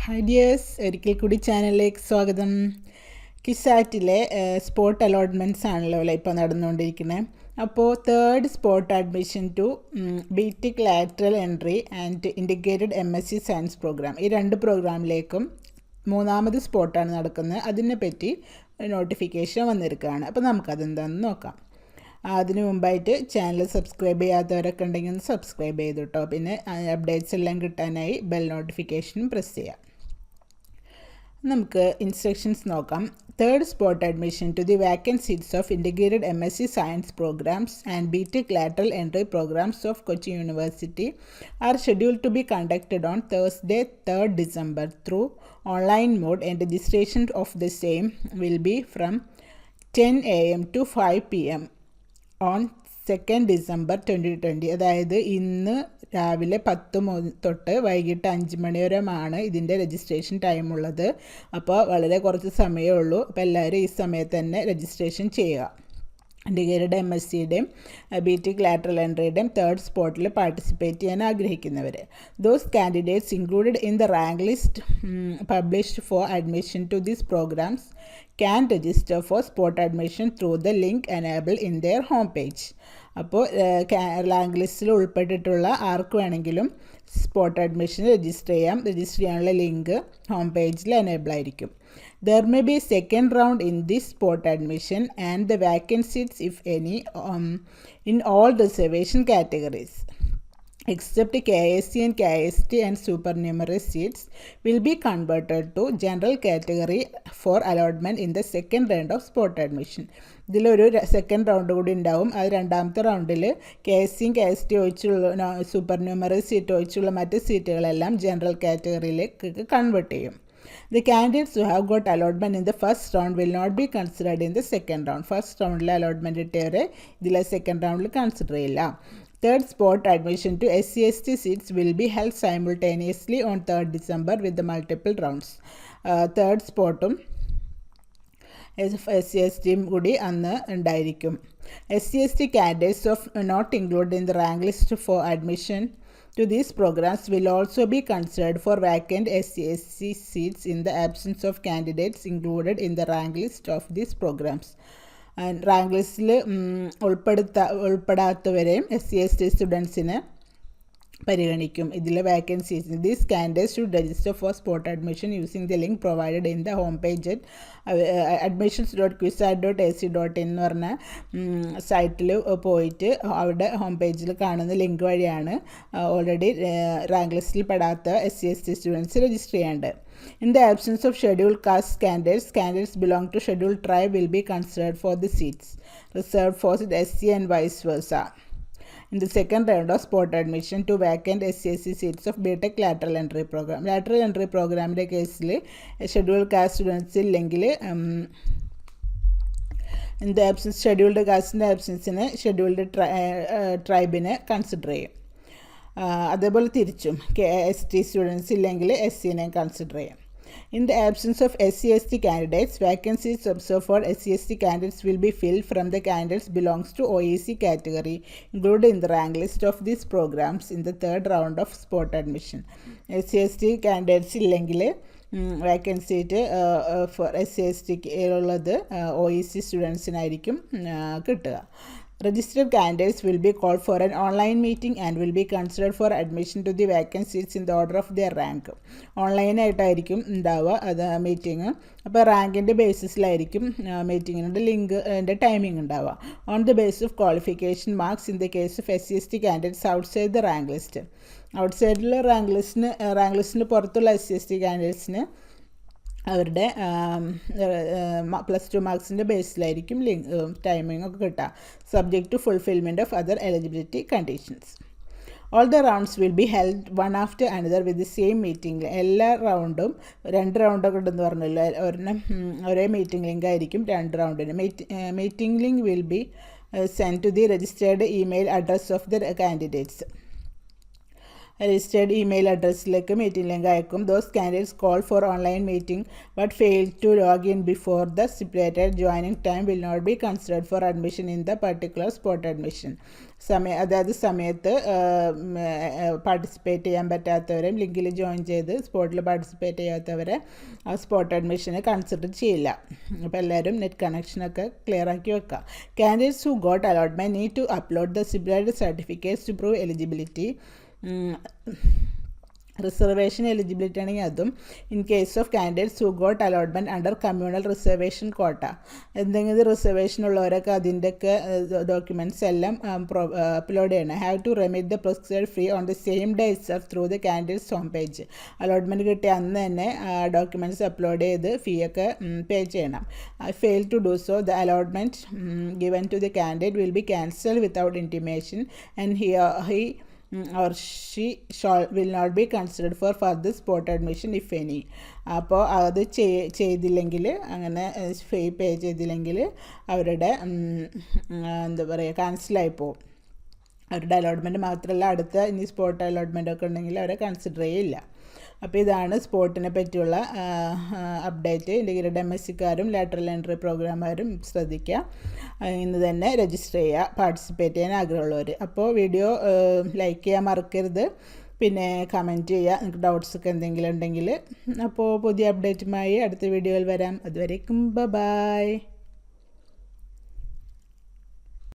Hi dears, ഒരിക്കൽ കൂടി ചാനലിലേക്ക് സ്വാഗതം. കിസാറ്റിലെ സ്പോട്ട് അലോട്ട്മെൻറ്റ്സ് ആണല്ലോ അല്ലേ ഇപ്പോൾ നടന്നുകൊണ്ടിരിക്കുന്നത്. അപ്പോൾ third spot admission to BTech lateral entry and integrated MSc science programme, ഈ രണ്ട് പ്രോഗ്രാമിലേക്കും മൂന്നാമത് സ്പോട്ടാണ് നടക്കുന്നത്. അതിനെപ്പറ്റി നോട്ടിഫിക്കേഷൻ വന്നിരിക്കുകയാണ്. അപ്പോൾ നമുക്കതെന്താണെന്ന് നോക്കാം. അതിന് മുമ്പായിട്ട് ചാനൽ സബ്സ്ക്രൈബ് ചെയ്യാത്തവരൊക്കെ ഉണ്ടെങ്കിൽ ഒന്ന് സബ്സ്ക്രൈബ് ചെയ്തു കേട്ടോ. പിന്നെ അപ്ഡേറ്റ്സ് എല്ലാം കിട്ടാനായി ബെൽ നോട്ടിഫിക്കേഷനും പ്രസ് ചെയ്യാം. നമുക്ക് ഇൻസ്ട്രക്ഷൻസ് നോക്കാം. Third spot admission to the vacant seats of integrated MSc science programmes and BTech lateral entry programmes of Kochi university are scheduled to be conducted on Thursday 3rd December through online mode, and registration of the same will be from 10 AM to 5 PM on 2nd December 2020. അതായത് ഇന്ന് രാവിലെ 10 തൊട്ട് വൈകിട്ട് 5 മണി വരെയാണ് ഇതിൻ്റെ registration time ഉള്ളത്. അപ്പോൾ വളരെ കുറച്ച് സമയമേ ഉള്ളൂ. അപ്പോൾ എല്ലാവരും ഈ സമയത്ത് തന്നെ രജിസ്ട്രേഷൻ ചെയ്യുക. ഇൻറ്റിഗ്രേറ്റഡ് MScയുടെയും ബിടെക് ലാറ്ററൽ എൻട്രിയുടെയും തേർഡ് സ്പോട്ടിൽ പാർട്ടിസിപ്പേറ്റ് ചെയ്യാൻ ആഗ്രഹിക്കുന്നവർ. Those candidates included in the rank list published for admission to these programmes can register for spot admission through the link enabled in their home page. അപ്പോൾ rank ലിസ്റ്റിൽ ഉൾപ്പെട്ടിട്ടുള്ള ആർക്ക് വേണമെങ്കിലും spot admission register ചെയ്യാം. Register ചെയ്യാനുള്ള link home പേജിൽ enable ആയിരിക്കും. There may be second round in this spot admission and the vacant seats, if any, in all reservation categories except KSC and KST and supernumerary seats will be converted to general category for allotment in the second round of spot admission. ഇതിലൊരു second round കൂടി ഉണ്ടാവും. അത് രണ്ടാമത്തെ റൗണ്ടിൽ KSC KST ഒഴിച്ചുള്ള സൂപ്പർന്യൂമറി seat ഒഴിച്ചുള്ള മറ്റ് സീറ്റുകളെല്ലാം general കാറ്റഗറിയിലേക്ക് convert ചെയ്യും. The candidates who have got allotment in the first round will not be considered in the second round. First റൗണ്ടിൽ allotment കിട്ടിയവരെ ഇതിലെ സെക്കൻഡ് റൗണ്ടിൽ കൺസിഡർ ചെയ്യില്ല. Third spot admission to SC/ST seats will be held simultaneously on 3rd December with the multiple rounds. Third സ്പോട്ടും SC/STയും കൂടി അന്ന് ഉണ്ടായിരിക്കും. SC/ST candidates of not included in the rank list for admission to these programs will also be considered for vacant SC/ST seats in the absence of candidates included in the rank list of these programs. Rank ലിസ്റ്റിൽ ഉൾപ്പെടാത്തവരെയും SC/ST സ്റ്റുഡൻസിനെ പരിഗണിക്കും. ഇതിലെ vacancies. These candidates should register four spot admission using the link provided in the home page admissions.quizat.ac.in എന്ന് പറഞ്ഞ സൈറ്റിൽ പോയിട്ട് അവിടെ home പേജിൽ കാണുന്ന ലിങ്ക് വഴിയാണ് ഓൾറെഡി റാങ്ക് ലിസ്റ്റിൽ പെടാത്ത SC/ST സ്റ്റുഡൻസ് രജിസ്റ്റർ ചെയ്യേണ്ടത്. In the absence of scheduled caste candidates belong to scheduled tribe will be considered for the seats reserved for SC and vice versa in the second round of spot admission to vacant SC/ST seats of BTech lateral entry program. Lateral entry പ്രോഗ്രാമിൻ്റെ കേസിൽ scheduled caste students ഇല്ലെങ്കിൽ in the absence scheduled കാസ്റ്റിൻ്റെ ആബ്സൻസിന് scheduled ട്രൈബിനെ consider ചെയ്യും. അതേപോലെ തിരിച്ചും ST students ഇല്ലെങ്കിൽ SCനെ കൺസിഡർ ചെയ്യാം. In the absence of SC/ST candidates, vacancies observed for SC/ST candidates will be filled from the candidates belongs to OEC category included in the rank list of these programs in the third round of spot admission. SC/ST candidates ഇല്ലെങ്കിൽ വാക്കൻസീറ്റ് four SC/ST ഉള്ളത് OEC സ്റ്റുഡൻസിനായിരിക്കും കിട്ടുക. Registered candidates will be called for an online meeting and will be considered for admission to the vacant seats in the order of their rank. ഓൺലൈനായിട്ടായിരിക്കും ഉണ്ടാവുക അത് meeting. അപ്പോൾ റാങ്കിൻ്റെ ബേസിസിലായിരിക്കും മീറ്റിങ്ങിൻ്റെ ലിങ്കിൻ്റെ ടൈമിംഗ് ഉണ്ടാവുക. On the base of qualification marks in the case of SC/ST candidates outside the rank list. ഔട്ട്സൈഡിൽ rank ലിസ്റ്റിന് പുറത്തുള്ള SC/ST കാൻഡിഡേറ്റ്സിന് അവരുടെ +2 മാർക്സിൻ്റെ ബേസിലായിരിക്കും ടൈമിംഗ് ഒക്കെ കിട്ടുക. Subject to fulfilment of other eligibility conditions. All the rounds will be held one after another with the same meeting. എല്ലാ റൗണ്ടും 2 റൗണ്ടൊക്കെ ഉണ്ടെന്ന് പറഞ്ഞല്ലോ. ഒരേ മീറ്റിംഗ് ലിങ്ക് ആയിരിക്കും 2 റൗണ്ടിന്. Meeting link will be send to the registered email address of the candidates. Registered email അഡ്രസ്സിലേക്ക് meeting link അയക്കും. Those candidates call for online meeting but fail to log in before the stipulated joining time will not be considered for admission in the particular spot admission. അതായത് സമയത്ത് participate ചെയ്യാൻ പറ്റാത്തവരെയും ലിങ്കിൽ join ചെയ്ത് സ്പോട്ടിൽ participate ചെയ്യാത്തവരെ ആ spot അഡ്മിഷന് consider ചെയ്യില്ല. അപ്പോൾ എല്ലാവരും നെറ്റ് കണക്ഷനൊക്കെ ക്ലിയർ ആക്കി വെക്കുക. Candidates who got allotment need to upload the stipulated certificates to prove eligibility. Reservation eligibility ആണെങ്കിൽ അതും. In case of candidates who got allotment under communal reservation quota, എന്തെങ്കിലും റിസർവേഷൻ ഉള്ളവരൊക്കെ അതിൻ്റെയൊക്കെ ഡോക്യുമെൻറ്റ്സ് എല്ലാം അപ്ലോഡ് ചെയ്യണം. Have to remit the procedure fee on the same day itself through the candidates home page. Allotment കിട്ടിയ അന്ന് തന്നെ documents upload ചെയ്ത് ഫീ ഒക്കെ പേ ചെയ്യണം. Fail to do so the allotment given to the candidate will be cancel without intimation and he or she will not be considered for further spot admission if any. അപ്പോൾ അത് ചെയ്തില്ലെങ്കിൽ, അങ്ങനെ ഫീ പേ ചെയ്തില്ലെങ്കിൽ അവരുടെ എന്താ പറയുക ക്യാൻസലായി പോകും. അവരുടെ അലോട്ട്മെൻറ്റ് മാത്രമല്ല, അടുത്ത ഇനി സ്പോട്ട് അലോട്ട്മെൻ്റ് ഒക്കെ ഉണ്ടെങ്കിൽ അവരെ കൺസിഡർ ചെയ്യില്ല. അപ്പോൾ ഇതാണ് സ്പോട്ടിനെ പറ്റിയുള്ള അപ്ഡേറ്റ്. ഡിഗ്രിയുടെ MSCക്കാരും ലാറ്ററൽ എൻട്രി പ്രോഗ്രാമുകാരും ശ്രദ്ധിക്കുക. ഇന്ന് തന്നെ രജിസ്റ്റർ ചെയ്യുക, പാർട്ടിസിപ്പേറ്റ് ചെയ്യാൻ ആഗ്രഹമുള്ളവർ. അപ്പോൾ വീഡിയോ ലൈക്ക് ചെയ്യാൻ മറക്കരുത്, പിന്നെ കമൻറ്റ് ചെയ്യുക നിങ്ങൾക്ക് ഡൗട്ട്സൊക്കെ എന്തെങ്കിലും ഉണ്ടെങ്കിൽ. അപ്പോൾ പുതിയ അപ്ഡേറ്റുമായി അടുത്ത വീഡിയോയിൽ വരാം. അതുവരേക്കും ബൈ.